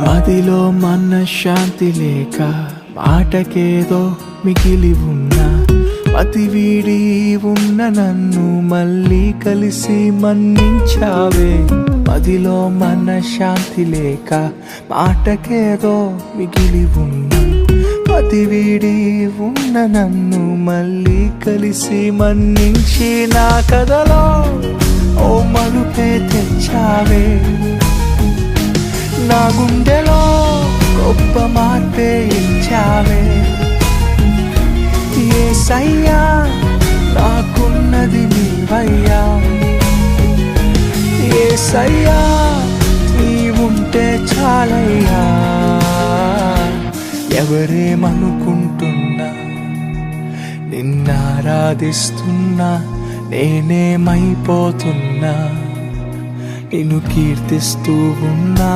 మదిలో మనశ్శాంతి లేక మాటకేదో మిగిలి ఉన్నా అతి వీడి ఉన్న నన్ను మళ్ళీ కలిసి మన్నించావే. మదిలో మనశ్శాంతి లేక మాటకేదో మిగిలి ఉన్నా అతి వీడి ఉన్న నన్ను మళ్ళీ కలిసి మన్నించి నా కథలో ఓ మలుపే తెచ్చావే. నా గుండెలో గొప్ప మార్పే ఇచ్చావే. యేసయ్యా నాకున్నది నీవయ్యా. యేసయ్యా నీవుంటే చాలయ్యా. ఎవరేమనుకుంటున్నా నిన్నారాధిస్తున్నా నేనేమైపోతున్నా నిన్ను కీర్తిస్తూ ఉన్నా.